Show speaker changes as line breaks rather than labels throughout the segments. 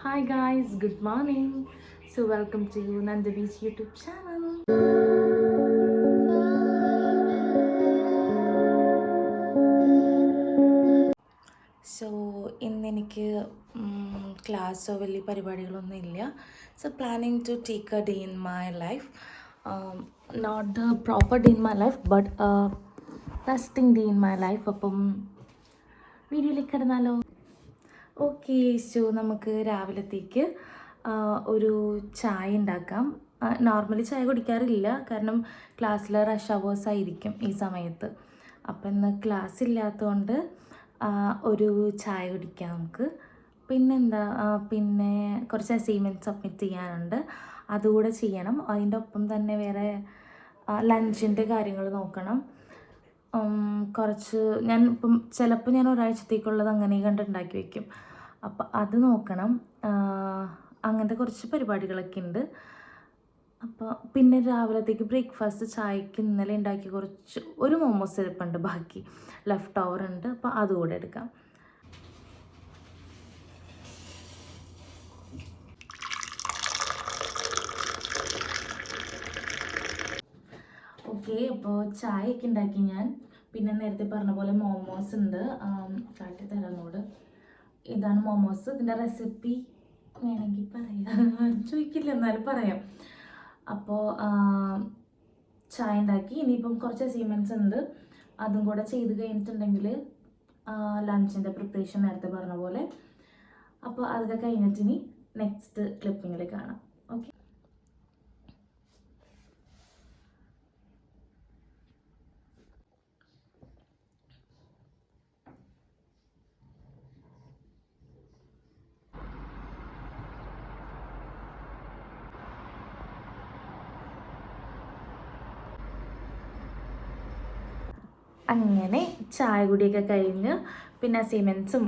Hi guys, good morning. So welcome to Nandavi's YouTube channel. So ഇന്നെനിക്ക് ക്ലാസ്സോ വലിയ പരിപാടികളൊന്നും ഇല്ല. So planning to take a day in my life. Not the proper day in my life but resting day in my life. അപ്പം വീഡിയോയിലേക്ക് കിടന്നാലോ? Okay, so നമുക്ക് രാവിലത്തേക്ക് ഒരു ചായ ഉണ്ടാക്കാം. നോർമലി ചായ കുടിക്കാറില്ല, കാരണം ക്ലാസ്സിൽ റഷ് അവേഴ്സ് ആയിരിക്കും ഈ സമയത്ത്. അപ്പം ഇന്ന് ക്ലാസ് ഇല്ലാത്തതുകൊണ്ട് ഒരു ചായ കുടിക്കാം നമുക്ക്. പിന്നെന്താ, പിന്നെ കുറച്ച് അസൈൻമെൻറ്റ് സബ്മിറ്റ് ചെയ്യാനുണ്ട്, അതുകൂടെ ചെയ്യണം. അതിൻ്റെ ഒപ്പം തന്നെ വേറെ ലഞ്ചിൻ്റെ കാര്യങ്ങൾ നോക്കണം. കുറച്ച് ഞാൻ ഇപ്പം ചിലപ്പോൾ ഞാൻ ഒരാഴ്ചത്തേക്കുള്ളത് അങ്ങനെ കണ്ടുണ്ടാക്കി വയ്ക്കും. അപ്പം അത് നോക്കണം. അങ്ങനത്തെ കുറച്ച് പരിപാടികളൊക്കെ ഉണ്ട്. അപ്പോൾ പിന്നെ രാവിലത്തേക്ക് ബ്രേക്ക്ഫാസ്റ്റ് ചായക്ക് ഇന്നലെ ഉണ്ടാക്കി ഒരു മോമോസ് ഇരിപ്പുണ്ട്, ബാക്കി ലെഫ്റ്റ് ഓവർ ഉണ്ട്. അപ്പോൾ അതുകൂടെ എടുക്കാം. ഓക്കെ, അപ്പോൾ ചായയൊക്കെ ഉണ്ടാക്കി ഞാൻ. പിന്നെ നേരത്തെ പറഞ്ഞ പോലെ മോമോസ് ഉണ്ട്, കാട്ടിത്തരാനോട്. ഇതാണ് മോമോസ്. ഇതിൻ്റെ റെസിപ്പി വേണമെങ്കിൽ പറയാം, ചോദിക്കില്ല എന്നാലും പറയാം. അപ്പോൾ ചായ ഉണ്ടാക്കി. ഇനിയിപ്പം കുറച്ച് അസൈൻമെൻറ്റ്സ് ഉണ്ട്, അതും കൂടെ ചെയ്ത് കഴിഞ്ഞിട്ടുണ്ടെങ്കിൽ ലഞ്ചിൻ്റെ പ്രിപ്പറേഷൻ നേരത്തെ പറഞ്ഞ പോലെ. അപ്പോൾ അതൊക്കെ കഴിഞ്ഞിട്ട് ഇനി നെക്സ്റ്റ് ക്ലിപ്പിങ്ങിൽ കാണാം. ഓക്കെ. അങ്ങനെ ചായ കുടിയൊക്കെ കഴിഞ്ഞ് പിന്നെ അസൈൻമെൻറ്റ്സും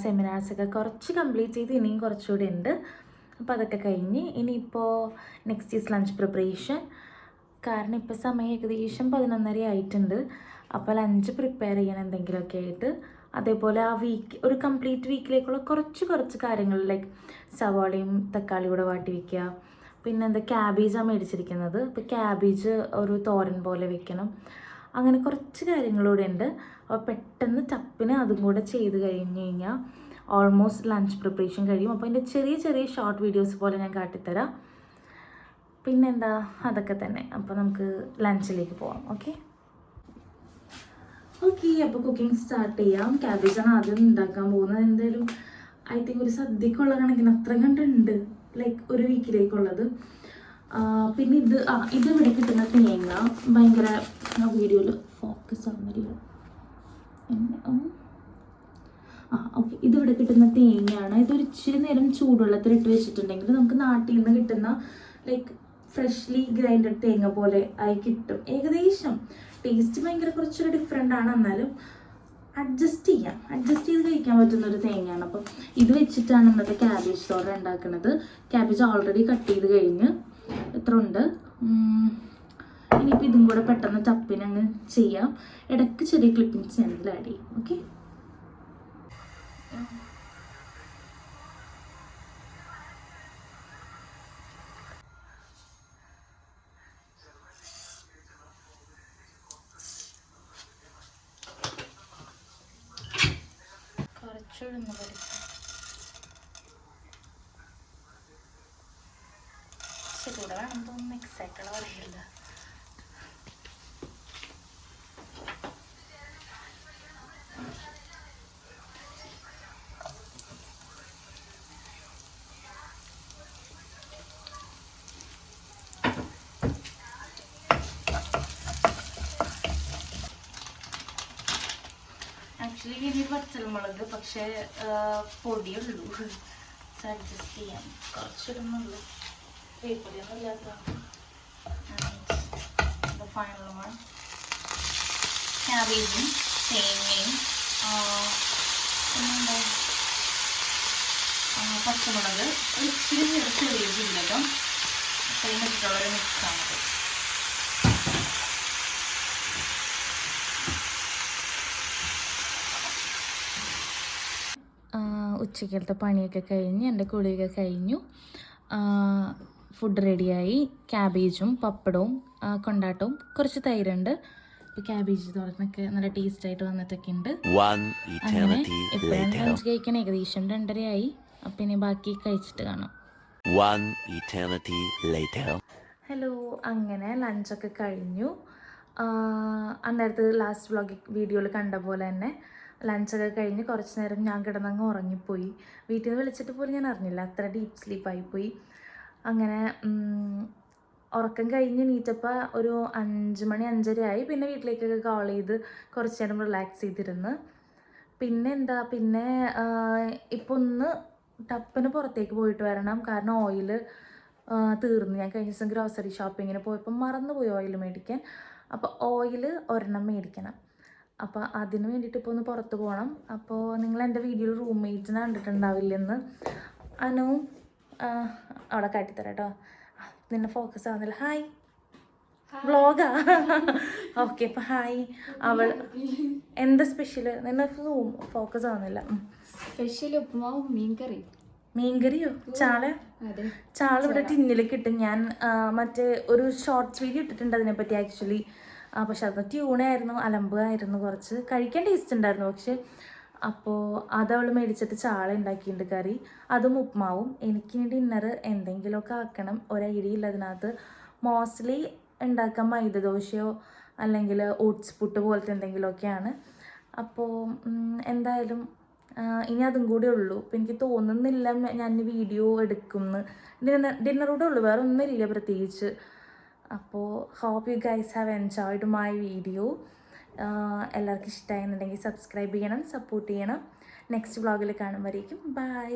സെമിനാർസൊക്കെ കുറച്ച് കംപ്ലീറ്റ് ചെയ്ത് ഇനിയും കുറച്ചുകൂടി ഉണ്ട്. അപ്പോൾ അതൊക്കെ കഴിഞ്ഞ് ഇനിയിപ്പോൾ നെക്സ്റ്റ് ഈസ് ലഞ്ച് പ്രിപ്പറേഷൻ. കാരണം ഇപ്പോൾ സമയം ഏകദേശം 11:30 ആയിട്ടുണ്ട്. അപ്പോൾ ലഞ്ച് പ്രിപ്പയർ ചെയ്യാൻ എന്തെങ്കിലുമൊക്കെ ആയിട്ട്. അതേപോലെ ആ ഒരു കംപ്ലീറ്റ് വീക്കിലേക്കുള്ള കുറച്ച് കാര്യങ്ങൾ, ലൈക്ക് സവാളയും തക്കാളി കൂടെ വാട്ടി വയ്ക്കുക. പിന്നെ എന്താ, ക്യാബേജാണ് മേടിച്ചിരിക്കുന്നത്. അപ്പോൾ ക്യാബേജ് ഒരു തോരൻ പോലെ വെക്കണം. അങ്ങനെ കുറച്ച് കാര്യങ്ങളൂടെ ഉണ്ട്. അപ്പോൾ പെട്ടെന്ന് ടപ്പിന് അതും കൂടെ ചെയ്ത് കഴിഞ്ഞ് കഴിഞ്ഞാൽ ഓൾമോസ്റ്റ് ലഞ്ച് പ്രിപ്പറേഷൻ കഴിയും. അപ്പോൾ അതിൻ്റെ ചെറിയ ഷോർട്ട് വീഡിയോസ് പോലെ ഞാൻ കാട്ടിത്തരാം. പിന്നെന്താ, അതൊക്കെ തന്നെ. അപ്പോൾ നമുക്ക് ലഞ്ചിലേക്ക് പോവാം. ഓക്കെ, അപ്പോൾ കുക്കിംഗ് സ്റ്റാർട്ട് ചെയ്യാം. ക്യാബേജാണ് ആദ്യം ഉണ്ടാക്കാൻ പോകുന്നത്. എന്തായാലും ഐ തിങ്ക് ഒരു സദ്യക്കുള്ള കണക്കിന് അത്ര കണ്ടുണ്ട്, ലൈക്ക് ഒരു വീക്കിലേക്കുള്ളത്. പിന്നെ ഇത് ഇവിടെ കിട്ടുന്ന തേങ്ങ ഭയങ്കര വീഡിയോയിൽ ഫോക്കസ് ആവുന്നില്ല. ഓക്കെ, ഇതിവിടെ കിട്ടുന്ന തേങ്ങയാണ്. ഇതൊരു ഇച്ചിരി നേരം ചൂടുവെള്ളത്തിലിട്ട് വെച്ചിട്ടുണ്ടെങ്കിൽ നമുക്ക് നാട്ടിൽ നിന്ന് കിട്ടുന്ന ലൈക്ക് ഫ്രഷ്ലി ഗ്രൈൻഡഡ് തേങ്ങ പോലെ ആയി കിട്ടും. ഏകദേശം ടേസ്റ്റ് ഭയങ്കര കുറച്ചൊരു ഡിഫറെൻ്റ് ആണ്, എന്നാലും അഡ്ജസ്റ്റ് ചെയ്ത് കഴിക്കാൻ പറ്റുന്ന ഒരു തേങ്ങയാണ്. അപ്പം ഇത് വെച്ചിട്ടാണ് ഇന്നത്തെ ക്യാബേജ് തോരൻ ഉണ്ടാക്കുന്നത്. ക്യാബേജ് ഓൾറെഡി കട്ട് ചെയ്ത് കഴിഞ്ഞ് എത്ര ഉണ്ട്. ഇനിയിപ്പോൾ ഇതും കൂടെ പെട്ടെന്ന് ടപ്പിനങ്ങ് ചെയ്യാം. ഇടയ്ക്ക് ചെറിയ ക്ലിപ്പിങ്സ് ഞാനിതിൽ ആഡ് ചെയ്യും. ഓക്കെ, കുറച്ചുകൂടെ കൂടെ വേണം തോന്നുന്നു. എക്സാക്റ്റ് അറിയില്ല. ആക്ച്വലി ഇനി പച്ചമുളക് പക്ഷേ പൊടിയുള്ളൂ, അഡ്ജസ്റ്റ് ചെയ്യാം. കുറച്ചിടുന്നുള്ളൂ, വേപ്പൊടിയൊന്നും ഇല്ലാത്ത. ഫൈനൽ വൺ, ക്യാബേജും തേങ്ങയും പിന്നെന്താ പച്ചമുളക് ഒരു ഇച്ചിരി ചെറിയതില്ല കേട്ടോ. അത്രയും വെച്ചിട്ടുള്ളൊരു മിക്സാണത്. ഉച്ചക്കലത്തെ പണിയൊക്കെ കഴിഞ്ഞ് എൻ്റെ കുളിയൊക്കെ കഴിഞ്ഞു. ഫുഡ് റെഡിയായി. ക്യാബേജും പപ്പടവും കൊണ്ടാട്ടവും കുറച്ച് തൈരുണ്ട്. ഇപ്പോൾ ക്യാബേജ് തോരനൊക്കെ നല്ല ടേസ്റ്റായിട്ട് വന്നിട്ടൊക്കെ ഉണ്ട്. അങ്ങനെ എപ്പോഴാണ് ലഞ്ച് കഴിക്കാൻ ഏകദേശം 2:30 അപ്പം ഇനി ബാക്കി കഴിച്ചിട്ട് കാണാം. ഹലോ, അങ്ങനെ ലഞ്ചൊക്കെ കഴിഞ്ഞു. അന്നേരത്ത് ലാസ്റ്റ് വീഡിയോയിൽ കണ്ട പോലെ തന്നെ ലഞ്ചൊക്കെ കഴിഞ്ഞ് കുറച്ച് നേരം ഞാൻ കിടന്നങ്ങ് ഉറങ്ങിപ്പോയി. വീട്ടിൽ നിന്ന് വിളിച്ചിട്ട് പോലും ഞാൻ അറിഞ്ഞില്ല, അത്ര ഡീപ്പ് സ്ലീപ്പായിപ്പോയി. അങ്ങനെ ഉറക്കം കഴിഞ്ഞ് എണീറ്റപ്പോൾ ഒരു 5 മണി 5:30 ആയി. പിന്നെ വീട്ടിലേക്കൊക്കെ കോൾ ചെയ്ത് കുറച്ച് നേരം റിലാക്സ് ചെയ്തിരുന്ന്. പിന്നെ ഇപ്പോൾ ഒന്ന് ടപ്പിന് പുറത്തേക്ക് പോയിട്ട് വരണം. കാരണം ഓയിൽ തീർന്നു. ഞാൻ കഴിഞ്ഞ ദിവസം ഗ്രോസറി ഷോപ്പിങ്ങിന് പോയപ്പോൾ മറന്നുപോയി ഓയിൽ മേടിക്കാൻ. അപ്പോൾ ഓയിൽ ഒരെണ്ണം മേടിക്കണം. അപ്പോൾ അതിന് വേണ്ടിയിട്ട് ഇപ്പോൾ ഒന്ന് പുറത്ത് പോകണം. അപ്പോൾ നിങ്ങൾ എൻ്റെ വീഡിയോയിൽ റൂംമേറ്റിനെ കണ്ടിട്ടുണ്ടാവില്ലെന്ന്. അനു അവിടെ കാട്ടിത്തരാം കേട്ടോ. നിന്നെ ഫോക്കസ് ആവുന്നില്ല. ഹായ്, വ്ളോഗാ? ഓക്കെ, അപ്പോൾ ഹായ്. അവൾ എന്താ സ്പെഷ്യൽ? നിന്നെ ഫോക്കസ് ആവുന്നില്ല.
സ്പെഷ്യൽ ഉപ്പുമാവും
മീൻകറിയോ? ചാള ഇവിടെ ടിന്നിൽ കിട്ടും. ഞാൻ മറ്റേ ഒരു ഷോർട്ട്സ് വീഡിയോ ഇട്ടിട്ടുണ്ട് അതിനെപ്പറ്റി ആക്ച്വലി. പക്ഷെ അത് ട്യൂണായിരുന്നു, അലമ്പായിരുന്നു. കുറച്ച് കഴിക്കാൻ ടേസ്റ്റ് ഉണ്ടായിരുന്നു. പക്ഷെ അപ്പോൾ അതവൾ മേടിച്ചിട്ട് ചാള ഉണ്ടാക്കിയിട്ടുണ്ട് കറി, അതും ഉപ്പുമാവും. എനിക്കിനി ഡിന്നർ എന്തെങ്കിലുമൊക്കെ ആക്കണം. ഒരൈഡിയ അതിനകത്ത്. മോസ്റ്റ്ലി ഉണ്ടാക്കാൻ മൈദദോശയോ അല്ലെങ്കിൽ ഓട്സ് പുട്ട് പോലത്തെ എന്തെങ്കിലുമൊക്കെയാണ്. അപ്പോൾ എന്തായാലും ഇനി അതും കൂടെ ഉള്ളൂ. അപ്പോൾ എനിക്ക് തോന്നുന്നില്ല ഞാൻ വീഡിയോ എടുക്കുമെന്ന്. ഡിന്നറൂടെ ഉള്ളൂ, വേറെ ഒന്നുമില്ല പ്രത്യേകിച്ച്. അപ്പോൾ hope you guys have enjoyed my video. എല്ലാവർക്കും ഇഷ്ടമായെന്നുണ്ടെങ്കിൽ സബ്സ്ക്രൈബ് ചെയ്യണം, സപ്പോർട്ട് ചെയ്യണം. നെക്സ്റ്റ് വ്ളോഗിൽ കാണുമ്പോഴേക്കും ബൈ.